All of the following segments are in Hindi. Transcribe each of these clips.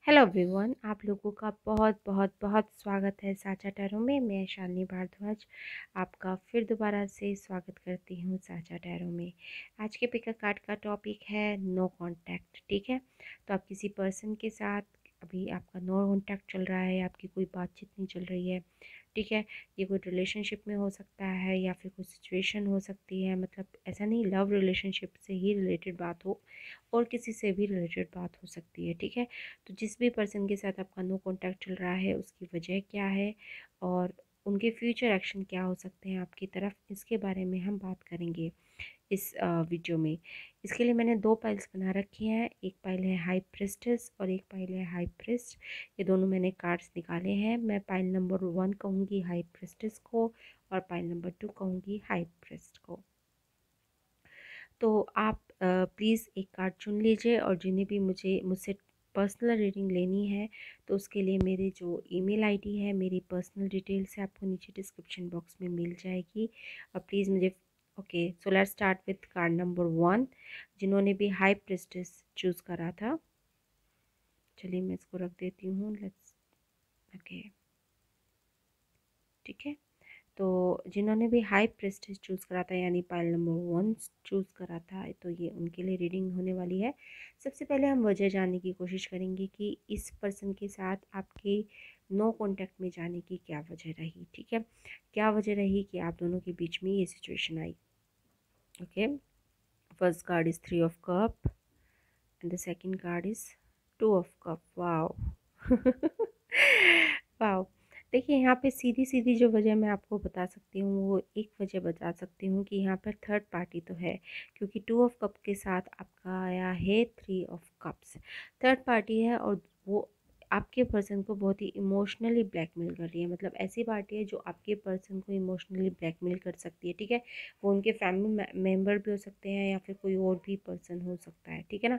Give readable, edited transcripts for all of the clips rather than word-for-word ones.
हेलो एवरीवन, आप लोगों का बहुत बहुत बहुत स्वागत है साझा टैरो में। मैं शालिनी भारद्वाज आपका फिर दोबारा से स्वागत करती हूँ साझा टैरो में। आज के पिक अ कार्ड का टॉपिक है नो कांटेक्ट। ठीक है, तो आप किसी पर्सन के साथ अभी आपका नो कांटेक्ट चल रहा है, आपकी कोई बातचीत नहीं चल रही है। ठीक है, ये कोई रिलेशनशिप में हो सकता है या फिर कोई सिचुएशन हो सकती है। मतलब ऐसा नहीं लव रिलेशनशिप से ही रिलेटेड बात हो, और किसी से भी रिलेटेड बात हो सकती है। ठीक है, तो जिस भी पर्सन के साथ आपका नो कांटेक्ट चल रहा है उसकी वजह क्या है और उनके फ्यूचर एक्शन क्या हो सकते हैं आपकी तरफ, इसके बारे में हम बात करेंगे इस वीडियो में। इसके लिए मैंने दो पाइल्स बना रखी हैं। एक पाइल है हाई प्रिस्टेस और एक पाइल है हाई प्रिस्ट। ये दोनों मैंने कार्ड्स निकाले हैं। मैं पाइल नंबर 1 कहूँगी हाई प्रिस्टेस को और पाइल नंबर 2 कहूँगी हाई प्रिस्ट को। तो आप प्लीज़ एक कार्ड चुन लीजिए, और जिन्हें भी मुझसे पर्सनल रीडिंग लेनी है तो उसके लिए मेरे जो ईमेल आईडी है, मेरी पर्सनल डिटेल्स है, आपको नीचे डिस्क्रिप्शन बॉक्स में मिल जाएगी। और प्लीज़ मुझे okay, so let's start with card number 1। जिन्होंने भी हाई प्रिस्टेस चूज़ करा था, चलिए मैं इसको रख देती हूँ। लेट्स ओके, ठीक है। तो जिन्होंने भी हाई प्रेस्टीज चूज़ करा था यानी पाइल नंबर 1 चूज़ करा था, तो ये उनके लिए रीडिंग होने वाली है। सबसे पहले हम वजह जानने की कोशिश करेंगे कि इस पर्सन के साथ आपके नो कांटेक्ट में जाने की क्या वजह रही। ठीक है, क्या वजह रही कि आप दोनों के बीच में ये situation I. Okay, first card is 3 of cup and the second card is 2 of cup. Wow wow. देखिए, यहाँ पे सीधी सीधी जो वजह मैं आपको बता सकती हूँ वो एक वजह बता सकती हूँ कि यहाँ पर थर्ड पार्टी तो है, क्योंकि 2 ऑफ कप के साथ आपका आया है 3 ऑफ कप्स। थर्ड पार्टी है और वो आपके पर्सन को बहुत ही इमोशनली ब्लैकमेल कर रही है। मतलब ऐसी पार्टी है जो आपके पर्सन को इमोशनली ब्लैकमेल कर सकती है। ठीक है, वो उनके फैमिली मेम्बर भी हो सकते हैं या फिर कोई और भी पर्सन हो सकता है। ठीक है ना,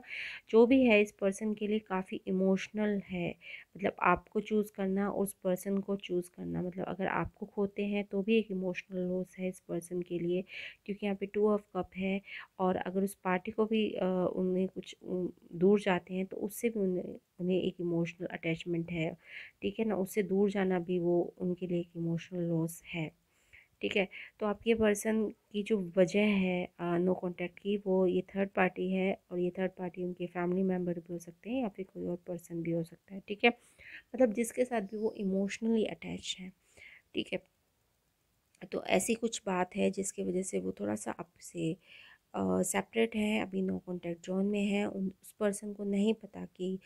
जो भी है इस पर्सन के लिए काफ़ी इमोशनल है। मतलब आपको चूज़ करना, उस पर्सन को चूज़ करना, मतलब अगर आपको खोते हैं तो भी एक इमोशनल लॉस है इस पर्सन के लिए, क्योंकि यहाँ पे 2 ऑफ कप है। और अगर उस पार्टी को भी उन्हें कुछ दूर जाते हैं तो उससे भी उन्हें उन्हें एक इमोशनल अटैचमेंट है। ठीक है ना, उससे दूर जाना भी वो उनके लिए एक इमोशनल लॉस है। ठीक है, तो आपके पर्सन की जो वजह है नो कांटेक्ट की, वो ये थर्ड पार्टी है, और ये थर्ड पार्टी उनके फैमिली मेम्बर भी हो सकते हैं या फिर कोई और पर्सन भी हो सकता है। ठीक है, मतलब जिसके साथ भी वो इमोशनली अटैच है। ठीक है, तो ऐसी कुछ बात है जिसकी वजह से वो थोड़ा सा आपसे सेपरेट है, अभी नो कांटेक्ट जोन में है। उस पर्सन को नहीं पता कि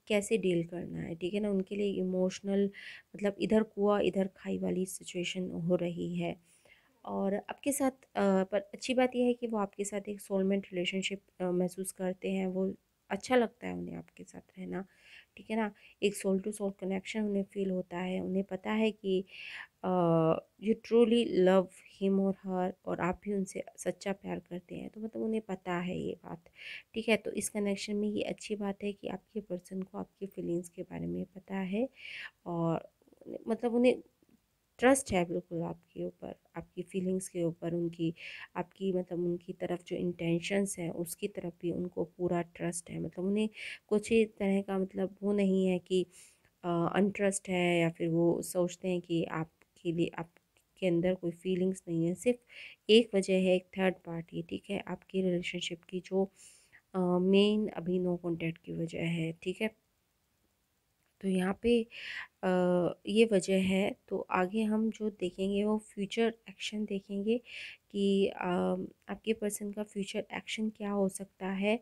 कैसे डील करना है। ठीक है ना, उनके लिए इमोशनल मतलब इधर कुआं इधर खाई वाली सिचुएशन हो रही है। और आपके साथ पर अच्छी बात यह है कि वो आपके साथ एक सोलमेट रिलेशनशिप महसूस करते हैं। वो अच्छा लगता है उन्हें आपके साथ रहना। ठीक है ना, एक सोल टू सोल कनेक्शन उन्हें फील होता है। उन्हें पता है कि यू ट्रूली लव हिम और हर, और आप भी उनसे सच्चा प्यार करते हैं। तो मतलब उन्हें पता है ये बात। ठीक है, तो इस कनेक्शन में ये अच्छी बात है कि आपके पर्सन को आपकी फीलिंग्स के बारे में पता है, और मतलब उन्हें ट्रस्ट है बिल्कुल आपके ऊपर, आपकी फीलिंग्स के ऊपर, उनकी आपकी मतलब उनकी तरफ जो इंटेंशंस हैं उसकी तरफ भी उनको पूरा ट्रस्ट है। मतलब उन्हें कुछ ही तरह का मतलब वो नहीं है कि अनट्रस्ट है, या फिर वो सोचते हैं कि आपके लिए आपके अंदर कोई फीलिंग्स नहीं है। सिर्फ एक वजह है, एक थर्ड पार्टी। ठीक है, आपकी रिलेशनशिप की जो मेन अभी नो कॉन्टैक्ट की वजह है। ठीक है, तो यहाँ पे ये वजह है। तो आगे हम जो देखेंगे वो फ्यूचर एक्शन देखेंगे कि आपके पर्सन का फ्यूचर एक्शन क्या हो सकता है।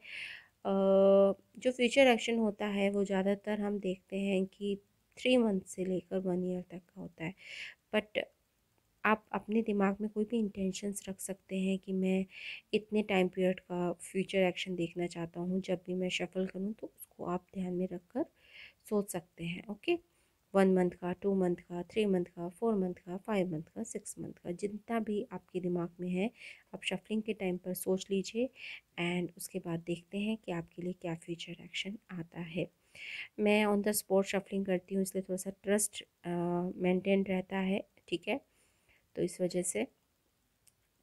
जो फ्यूचर एक्शन होता है वो ज़्यादातर हम देखते हैं कि 3 मंथ से लेकर 1 ईयर तक का होता है। बट आप अपने दिमाग में कोई भी इंटेंशंस रख सकते हैं कि मैं इतने टाइम पीरियड का फ्यूचर एक्शन देखना चाहता हूँ। जब भी मैं शफल करूँ तो उसको आप ध्यान में रख कर सोच सकते हैं। ओके, 1 मंथ का, 2 मंथ का, 3 मंथ का, 4 मंथ का, 5 मंथ का, 6 मंथ का, जितना भी आपके दिमाग में है आप शफलिंग के टाइम पर सोच लीजिए। एंड उसके बाद देखते हैं कि आपके लिए क्या फ्यूचर एक्शन आता है। मैं ऑन द स्पॉट शफलिंग करती हूँ, इसलिए थोड़ा सा ट्रस्ट मेंटेन रहता है। ठीक है, तो इस वजह से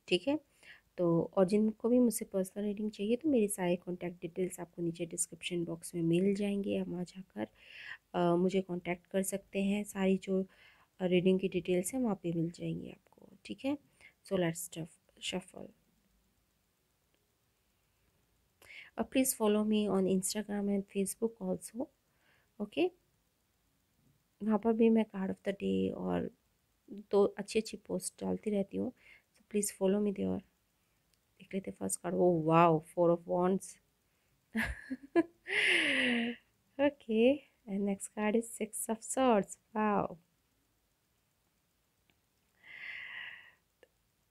ठीक है। तो और जिनको भी मुझसे पर्सनल रीडिंग चाहिए तो मेरी सारे कॉन्टैक्ट डिटेल्स आपको नीचे डिस्क्रिप्शन बॉक्स में मिल जाएंगे। आप वहाँ जाकर मुझे कॉन्टैक्ट कर सकते हैं। सारी जो रीडिंग की डिटेल्स हैं वहाँ पे मिल जाएंगी आपको, ठीक है। So let's shuffle. Please follow me on Instagram and Facebook also, okay. वहाँ पर भी मैं कार्ड ऑफ द डे और तो अच्छी अच्छी पोस्ट डालती रहती हूँ। So please follow me there. देख लेते first card. Oh wow, 4 of Wands। Okay, and next card is 6 of Swords। Wow,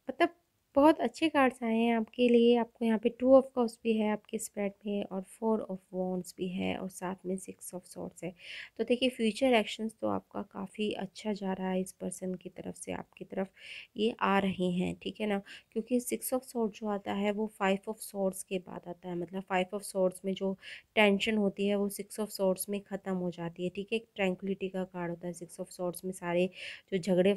मतलब बहुत अच्छे कार्ड्स आए हैं आपके लिए। आपको यहाँ पे 2 of Cups भी है आपके स्प्रेड में और 4 of Wands भी है और साथ में 6 of Swords है। तो देखिए फ्यूचर एक्शंस तो आपका काफ़ी अच्छा जा रहा है, इस पर्सन की तरफ से आपकी तरफ ये आ रहे हैं, ठीक है ना। क्योंकि 6 of Swords जो आता है वो 5 of Swords के बाद आता है। मतलब 5 of Swords में जो टेंशन होती है वो 6 of Swords में ख़त्म हो जाती है, ठीक है। एक ट्रैंक्विलिटी का कार्ड होता है 6 of Swords में। सारे जो झगड़े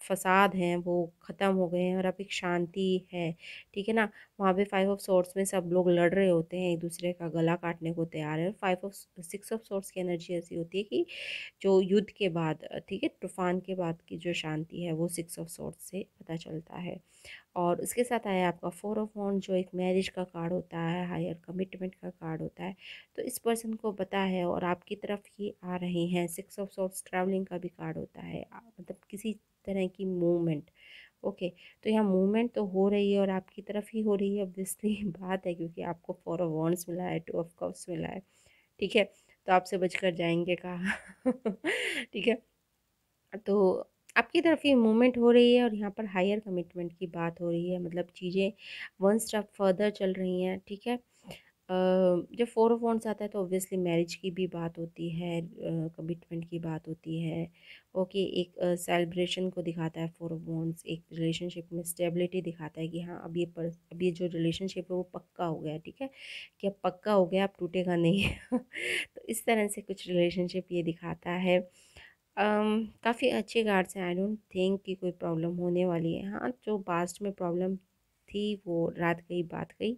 फसाद हैं वो ख़त्म हो गए हैं और अब एक शांति है, ठीक है ना। वहाँ पे 5 of Swords में सब लोग लड़ रहे होते हैं, एक दूसरे का गला काटने को तैयार है। 6 of Swords की एनर्जी ऐसी होती है कि जो युद्ध के बाद, ठीक है, तूफान के बाद की जो शांति है वो 6 of Swords से पता चलता है। और उसके साथ आया आपका 4 of Wands जो एक मैरिज का कार्ड होता है, हायर कमिटमेंट का कार्ड होता है। तो इस पर्सन को पता है और आपकी तरफ ही आ रहे हैं। 6 of Swords ट्रैवलिंग का भी कार्ड होता है, मतलब किसी तरह की मूवमेंट, ओके। तो यहाँ मूवमेंट तो हो रही है और आपकी तरफ ही हो रही है, ऑब्वियसली बात है, क्योंकि आपको 4 of Wands मिला है, 2 of Cups मिला है, ठीक है। तो आपसे बचकर जाएंगे कहाँ। ठीक है। तो आपकी तरफ ये मूवमेंट हो रही है और यहाँ पर हायर कमिटमेंट की बात हो रही है। मतलब चीज़ें 1 स्टेप फर्दर चल रही हैं, ठीक है। जब 4 of Wands आता है तो ऑब्वियसली मैरिज की भी बात होती है, कमिटमेंट की बात होती है, ओके। एक सेलिब्रेशन को दिखाता है 4 of Wands। एक रिलेशनशिप में स्टेबिलिटी दिखाता है कि हाँ अब ये जो रिलेशनशिप है वो पक्का हो गया, ठीक है, कि अब पक्का हो गया, अब टूटेगा नहीं। तो इस तरह से कुछ रिलेशनशिप ये दिखाता है। काफ़ी अच्छे कार्ड्स हैं। आई डोंट थिंक कि कोई प्रॉब्लम होने वाली है। हाँ, जो पास्ट में प्रॉब्लम थी वो रात गई बात गई,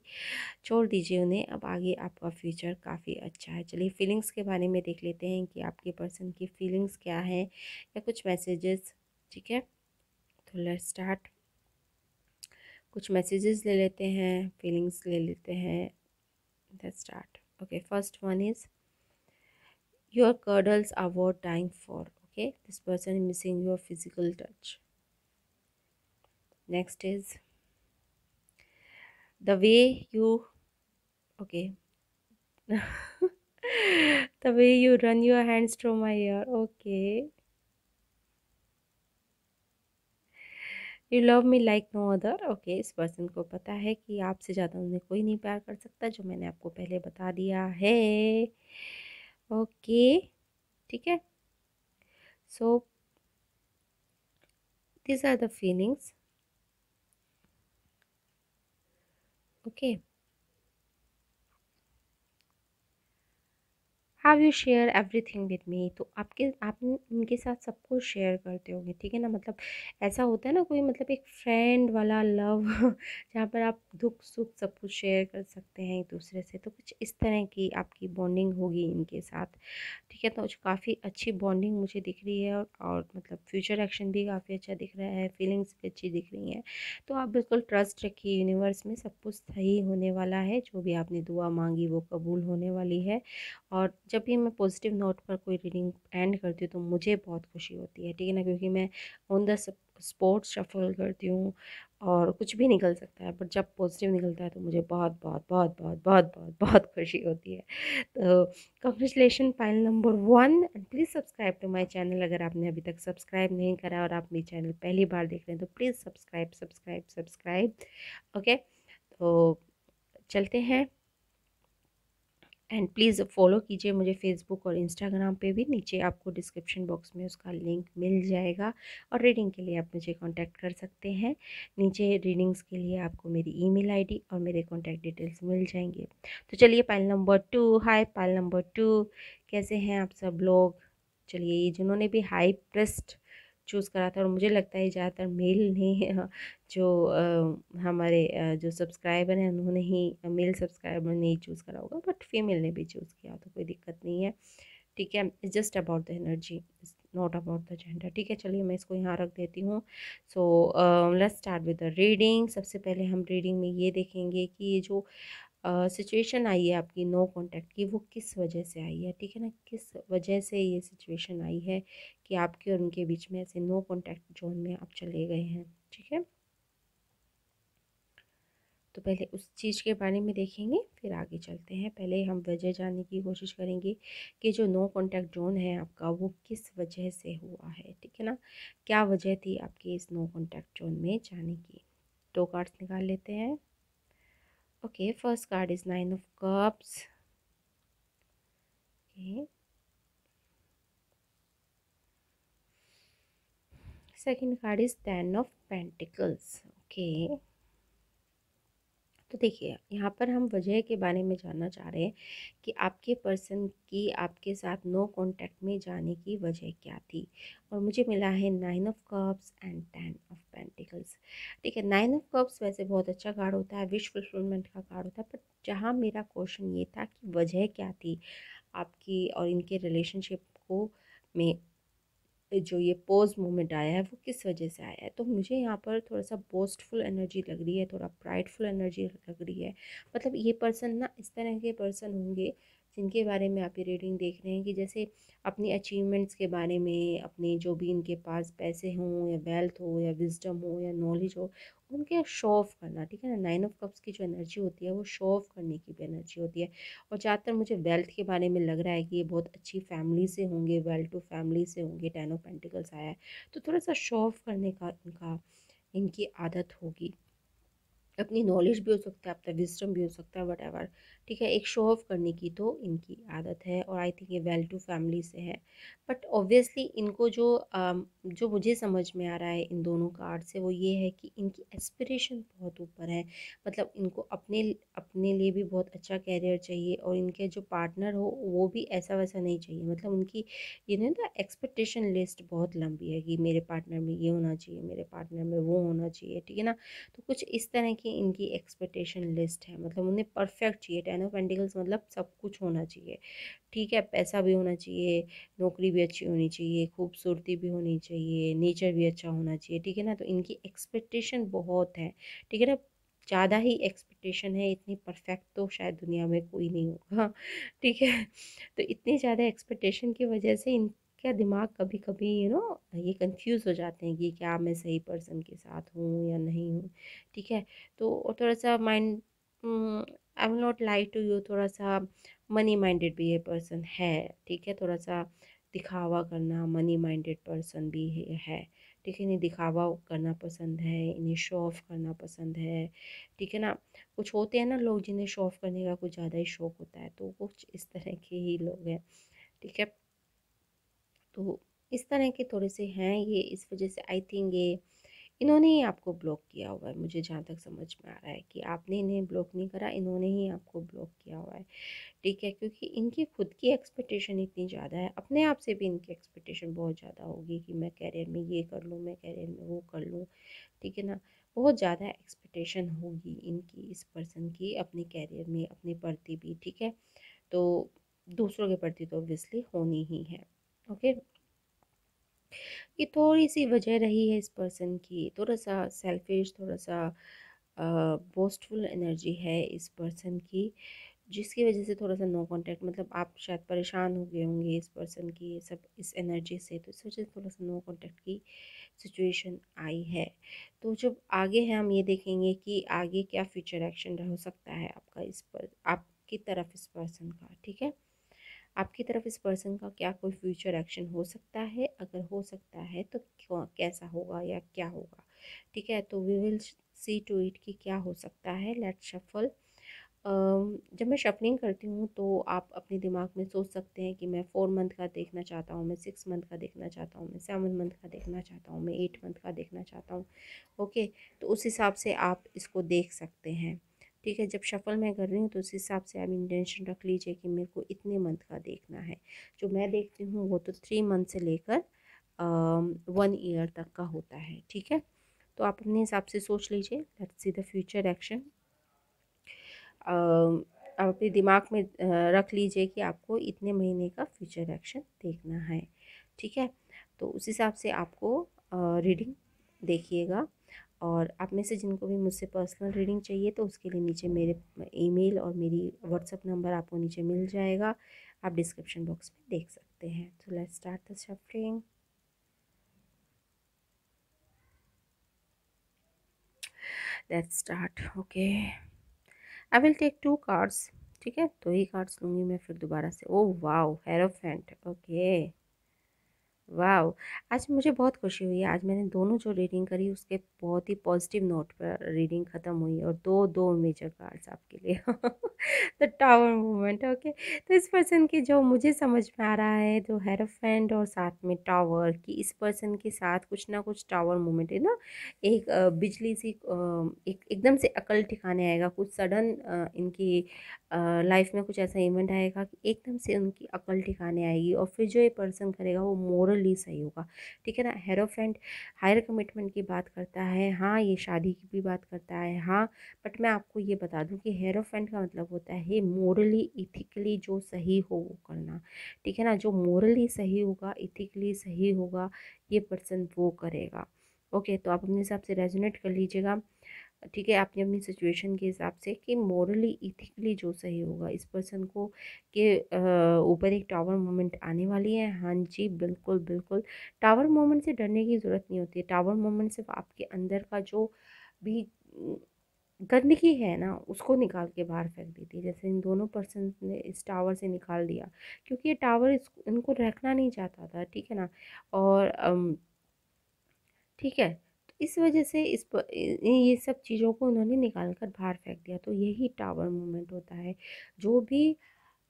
छोड़ दीजिए उन्हें। अब आगे आपका फ्यूचर काफ़ी अच्छा है। चलिए फीलिंग्स के बारे में देख लेते हैं कि आपके पर्सन की फीलिंग्स क्या है या कुछ मैसेजेस, ठीक है। तो लेट्स स्टार्ट। कुछ मैसेजेस ले लेते हैं, फीलिंग्स ले लेते हैं। Let's start. Okay, first one is your cuddles are worth dying for, okay. This person is missing your physical touch. Next is the way you, okay. The way you run your hands through my hair, okay. You love me like no other, okay। इस पर्सन को पता है कि आपसे ज़्यादा उन्हें कोई नहीं प्यार कर सकता, जो मैंने आपको पहले बता दिया है, ओके, ठीक है। सो these are the feelings, okay। Have you share everything with me. तो आप उनके साथ सब कुछ शेयर करते होंगे, ठीक है ना। मतलब ऐसा होता है ना कोई, मतलब एक फ्रेंड वाला लव जहाँ पर आप दुख सुख सब कुछ शेयर कर सकते हैं एक दूसरे से। तो कुछ इस तरह की आपकी बॉन्डिंग होगी इनके साथ, ठीक है। तो काफ़ी अच्छी बॉन्डिंग मुझे दिख रही है और मतलब फ्यूचर एक्शन भी काफ़ी अच्छा दिख रहा है, फीलिंग्स भी अच्छी दिख रही हैं। तो आप बिल्कुल ट्रस्ट रखिए, यूनिवर्स में सब कुछ सही होने वाला है। जो भी आपने दुआ मांगी वो कबूल होने वाली है। और जब भी मैं पॉजिटिव नोट पर कोई रीडिंग एंड करती हूँ तो मुझे बहुत खुशी होती है, ठीक है ना। क्योंकि मैं ऑन द स्पॉट शफल करती हूँ और कुछ भी निकल सकता है, पर जब पॉजिटिव निकलता है तो मुझे बहुत बहुत बहुत बहुत बहुत बहुत बहुत खुशी होती है। तो congratulations pile number 1। And please subscribe to my channel. अगर आपने अभी तक सब्सक्राइब नहीं करा और आप मेरी चैनल पहली बार देख रहे हैं तो please subscribe subscribe subscribe, okay. तो चलते हैं। एंड प्लीज़ फॉलो कीजिए मुझे फेसबुक और इंस्टाग्राम पे भी। नीचे आपको डिस्क्रिप्शन बॉक्स में उसका लिंक मिल जाएगा और रीडिंग के लिए आप मुझे कांटेक्ट कर सकते हैं। नीचे रीडिंग्स के लिए आपको मेरी ईमेल आईडी और मेरे कांटेक्ट डिटेल्स मिल जाएंगे। तो चलिए पाइल नंबर 2। हाय पाइल नंबर 2, कैसे हैं आप सब लोग। चलिए, ये जिन्होंने भी हाई प्रेस्ट चूज़ करा था और मुझे लगता है ज़्यादातर मेल ने जो हमारे जो सब्सक्राइबर हैं उन्होंने ही, मेल सब्सक्राइबर ने ही चूज़ करा होगा, बट फीमेल ने भी चूज़ किया तो कोई दिक्कत नहीं है। ठीक है, it's just about the energy, not about the gender. ठीक है, चलिए मैं इसको यहाँ रख देती हूँ। सो let's start with the reading. सबसे पहले हम रीडिंग में ये देखेंगे कि ये जो सिचुएशन आई है आपकी नो कांटेक्ट की, वो किस वजह से आई है। ठीक है ना, किस वजह से ये सिचुएशन आई है कि आपके और उनके बीच में ऐसे नो कांटेक्ट जोन में आप चले गए हैं। ठीक है, तो पहले उस चीज़ के बारे में देखेंगे, फिर आगे चलते हैं। पहले हम वजह जानने की कोशिश करेंगे कि जो नो कांटेक्ट जोन है आपका वो किस वजह से हुआ है। ठीक है ना, क्या वजह थी आपकी इस नो कांटेक्ट जोन में जाने की। 2 कार्ड्स निकाल लेते हैं। Okay, first card is 9 of cups. Okay, second card is 10 of pentacles. Okay, तो देखिए यहाँ पर हम वजह के बारे में जानना चाह रहे हैं कि आपके पर्सन की आपके साथ नो कांटेक्ट में जाने की वजह क्या थी। और मुझे मिला है 9 of cups and 10 of pentacles. ठीक है, 9 ऑफ कप्स वैसे बहुत अच्छा कार्ड होता है, विश फुलफिलमेंट का कार्ड होता है, बट जहाँ मेरा क्वेश्चन ये था कि वजह क्या थी आपकी और इनके रिलेशनशिप को में जो ये पॉज मोमेंट आया है वो किस वजह से आया है। तो मुझे यहाँ पर थोड़ा सा बोस्टफुल एनर्जी लग रही है, थोड़ा प्राइडफुल एनर्जी लग रही है। मतलब ये पर्सन ना इस तरह के पर्सन होंगे जिनके बारे में आप ये रीडिंग देख रहे हैं कि जैसे अपनी अचीवमेंट्स के बारे में, अपने जो भी इनके पास पैसे हों या वेल्थ हो या विजडम हो या नॉलेज हो, उनके शो ऑफ करना। ठीक है ना, 9 ऑफ कप्स की जो एनर्जी होती है वो शो ऑफ करने की भी एनर्जी होती है। और ज़्यादातर मुझे वेल्थ के बारे में लग रहा है कि ये बहुत अच्छी फैमिली से होंगे, वेल टू फैमिली से होंगे। 10 ऑफ पेंटिकल्स आया है तो थोड़ा सा शो ऑफ करने का इनकी आदत होगी। अपनी नॉलेज भी हो सकता है, आपका विजडम भी हो सकता है, वट। ठीक है, एक शो ऑफ करने की तो इनकी आदत है और आई थिंक ये वेल टू फैमिली से है। बट ऑब्वियसली इनको जो मुझे समझ में आ रहा है इन दोनों कार्ड से वो ये है कि इनकी एस्पिरेशन बहुत ऊपर है। मतलब इनको अपने अपने लिए भी बहुत अच्छा कैरियर चाहिए और इनके जो पार्टनर हो वो भी ऐसा वैसा नहीं चाहिए। मतलब उनकी ये नहीं ना, एक्सपेक्टेशन लिस्ट बहुत लंबी है कि मेरे पार्टनर में ये होना चाहिए, मेरे पार्टनर में वो होना चाहिए। ठीक है ना, तो कुछ इस तरह की इनकी एक्सपेक्टेशन लिस्ट है। मतलब उन्हें परफेक्ट चाहिए। 10 ऑफ पेंटिकल्स मतलब सब कुछ होना चाहिए। ठीक है, पैसा भी होना चाहिए, नौकरी भी अच्छी होनी चाहिए, खूबसूरती भी होनी चाहिए, नेचर भी अच्छा होना चाहिए। ठीक है ना, तो इनकी एक्सपेक्टेशन बहुत है। ठीक है ना, ज़्यादा ही एक्सपेक्टेशन है। इतनी परफेक्ट तो शायद दुनिया में कोई नहीं होगा। ठीक है, तो इतनी ज़्यादा एक्सपेक्टेशन की वजह से इनका दिमाग कभी कभी ये कंफ्यूज हो जाते हैं कि क्या मैं सही पर्सन के साथ हूँ या नहीं हूँ। ठीक है, तो और थोड़ा सा mind, I will not lie to you, थोड़ा सा मनी माइंडेड भी ये पर्सन है। ठीक है, थोड़ा सा दिखावा करना, मनी माइंडेड पर्सन भी है। ठीक है, इन्हें दिखावा करना पसंद है, इन्हें शो ऑफ करना पसंद है। ठीक है ना, कुछ होते हैं ना लोग जिन्हें शो ऑफ करने का कुछ ज़्यादा ही शौक होता है, तो कुछ इस तरह के ही लोग हैं। ठीक है, तो इस तरह के थोड़े से हैं ये, इस वजह से आई थिंक ये इन्होंने ही आपको ब्लॉक किया हुआ है। मुझे जहाँ तक समझ में आ रहा है कि आपने इन्हें ब्लॉक नहीं करा, इन्होंने ही आपको ब्लॉक किया हुआ है। ठीक है, क्योंकि इनकी खुद की एक्सपेक्टेशन इतनी ज़्यादा है, अपने आप से भी इनकी एक्सपेक्टेशन बहुत ज़्यादा होगी कि मैं कैरियर में ये कर लूँ, मैं कैरियर में वो कर लूँ। ठीक है ना, बहुत ज़्यादा एक्सपेक्टेशन होगी इनकी इस पर्सन की अपने कैरियर में, अपने प्रति भी। ठीक है, तो दूसरों के प्रति तो ऑब्वियसली होनी ही है। ओके, ये थोड़ी सी वजह रही है इस पर्सन की, थोड़ा सा सेल्फिश, थोड़ा सा बोस्टफुल एनर्जी है इस पर्सन की, जिसकी वजह से थोड़ा सा नो कांटेक्ट। मतलब आप शायद परेशान हो गए होंगे इस पर्सन की सब इस एनर्जी से, तो इस वजह से थोड़ा सा नो कांटेक्ट की सिचुएशन आई है। तो जब आगे है हम ये देखेंगे कि आगे क्या फ्यूचर एक्शन हो सकता है आपका इस पर, आपकी तरफ इस पर्सन का। ठीक है, आपकी तरफ इस पर्सन का क्या कोई फ्यूचर एक्शन हो सकता है, अगर हो सकता है तो कैसा होगा या क्या होगा। ठीक है, तो we will see to it कि क्या हो सकता है। Let shuffle. जब मैं शफलिंग करती हूँ तो आप अपने दिमाग में सोच सकते हैं कि मैं 4 मंथ का देखना चाहता हूँ, मैं 6 मंथ का देखना चाहता हूँ, मैं 7 मंथ का देखना चाहता हूँ, मैं 8 मंथ का देखना चाहता हूँ। ओके, तो उस हिसाब से आप इसको देख सकते हैं। ठीक है, जब शफल मैं कर रही हूँ तो उस हिसाब से आप इंटेंशन रख लीजिए कि मेरे को इतने मंथ का देखना है। जो मैं देखती हूँ वो तो 3 मंथ से लेकर 1 ईयर तक का होता है। ठीक है, तो आप अपने हिसाब से सोच लीजिए। Let's see the future action. आप अपने दिमाग में रख लीजिए कि आपको इतने महीने का फ्यूचर एक्शन देखना है। ठीक है, तो उस हिसाब से आपको रीडिंग देखिएगा। और आप में से जिनको भी मुझसे पर्सनल रीडिंग चाहिए तो उसके लिए नीचे मेरे ईमेल और मेरी व्हाट्सएप नंबर आपको नीचे मिल जाएगा, आप डिस्क्रिप्शन बॉक्स में देख सकते हैं। So let's start the shuffling. Let's start. Okay, I will take 2 cards. ठीक है, 2 ही कार्ड्स लूँगी मैं फिर दोबारा से। Oh wow, hierophant. ओके, वाह, आज मुझे बहुत खुशी हुई है। आज मैंने दोनों जो रीडिंग करी उसके बहुत ही पॉजिटिव नोट पर रीडिंग ख़त्म हुई, और दो दो मेजर कार्ड्स आपके लिए। The tower movement. ओके, तो इस पर्सन की जो मुझे समझ में आ रहा है, जो हेरोफेंट और साथ में टावर की, इस पर्सन के साथ कुछ ना कुछ टावर मूवमेंट है ना। एक बिजली सी एक एकदम से अकल ठिकाने आएगा, कुछ सडन इनकी लाइफ में कुछ ऐसा इवेंट आएगा कि एकदम से उनकी अकल ठिकाने आएगी, और फिर जो ये पर्सन करेगा वो मोरली सही होगा। ठीक है ना। हेरोफेंट हायर कमिटमेंट की बात करता है, हाँ ये शादी की भी बात करता है, हाँ। बट मैं आपको ये बता दूं कि हेरोफेंट का मतलब होता है मोरली इथिकली जो सही हो वो करना। ठीक है ना, जो मोरली सही होगा, इथिकली सही होगा, ये पर्सन वो करेगा। ओके, तो आप अपने हिसाब से रेजोनेट कर लीजिएगा। ठीक है, आपने अपनी सिचुएशन के हिसाब से कि मोरली इथिकली जो सही होगा इस पर्सन को, के ऊपर एक टावर मोमेंट आने वाली है। हाँ जी, बिल्कुल बिल्कुल। टावर मोमेंट से डरने की ज़रूरत नहीं होती है। टावर मोमेंट सिर्फ आपके अंदर का जो भी गंदगी है ना उसको निकाल के बाहर फेंक देती है। जैसे इन दोनों पर्सन ने इस टावर से निकाल दिया, क्योंकि ये टावर इनको रखना नहीं चाहता था। ठीक है ना। और ठीक है, तो इस वजह से ये सब चीज़ों को उन्होंने निकाल कर बाहर फेंक दिया। तो यही टावर मूवमेंट होता है। जो भी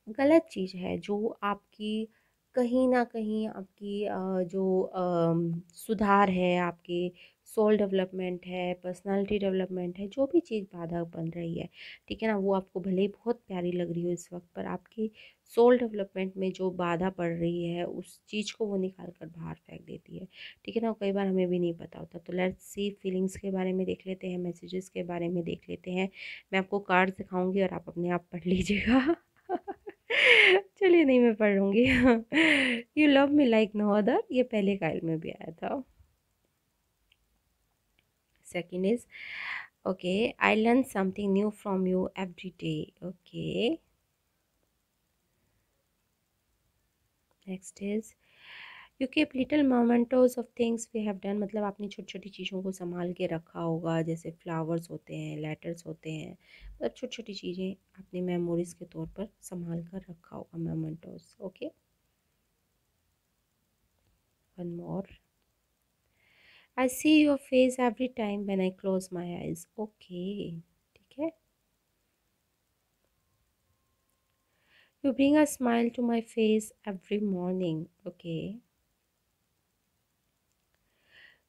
गलत चीज़ है, जो आपकी कहीं ना कहीं आपकी जो सुधार है, आपकी सोल डेवलपमेंट है, पर्सनालिटी डेवलपमेंट है, जो भी चीज़ बाधा बन रही है, ठीक है ना, वो आपको भले ही बहुत प्यारी लग रही हो इस वक्त, पर आपकी सोल डेवलपमेंट में जो बाधा पड़ रही है उस चीज़ को वो निकाल कर बाहर फेंक देती है। ठीक है ना, कई बार हमें भी नहीं पता होता। तो लेट्स सी, फीलिंग्स के बारे में देख लेते हैं, मैसेजेस के बारे में देख लेते हैं। मैं आपको कार्ड दिखाऊंगी और आप अपने आप पढ़ लीजिएगा। चलिए, नहीं मैं पढ़ लूँगी। You love me like no other, ये पहले काइल में भी आया था। Second is okay, I learn something new from you every day. Okay, next is you keep little mementos of things we have done. मतलब आपने छोटी छोटी चीज़ों को संभाल के रखा होगा, जैसे फ्लावर्स होते हैं, लेटर्स होते हैं, मतलब छोटी छोटी चीज़ें आपने मेमोरीज के तौर पर संभाल कर रखा होगा, mementos. Okay, one more, I see your face every time when I close my eyes. Okay, ठीक है। You bring a smile to my face every morning. Okay,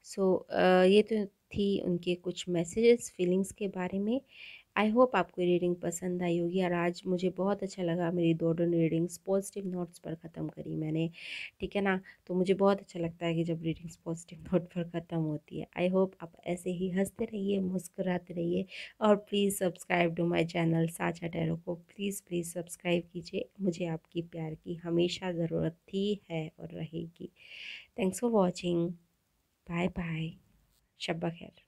so ये तो थी उनके कुछ मैसेजेस फीलिंग्स के बारे में। आई होप आपको रीडिंग पसंद आई होगी, और आज मुझे बहुत अच्छा लगा। मेरी दोनों रीडिंग्स पॉजिटिव नोट्स पर ख़त्म करी मैंने। ठीक है ना, तो मुझे बहुत अच्छा लगता है कि जब रीडिंग्स पॉजिटिव नोट पर ख़त्म होती है। आई होप आप ऐसे ही हंसते रहिए, मुस्कुराते रहिए, और please subscribe to my channel Sacha tarot को। प्लीज़ प्लीज़ सब्सक्राइब कीजिए, मुझे आपकी प्यार की हमेशा ज़रूरत थी, है और रहेगी। Thanks for watching. Bye bye, शब्बा खैर।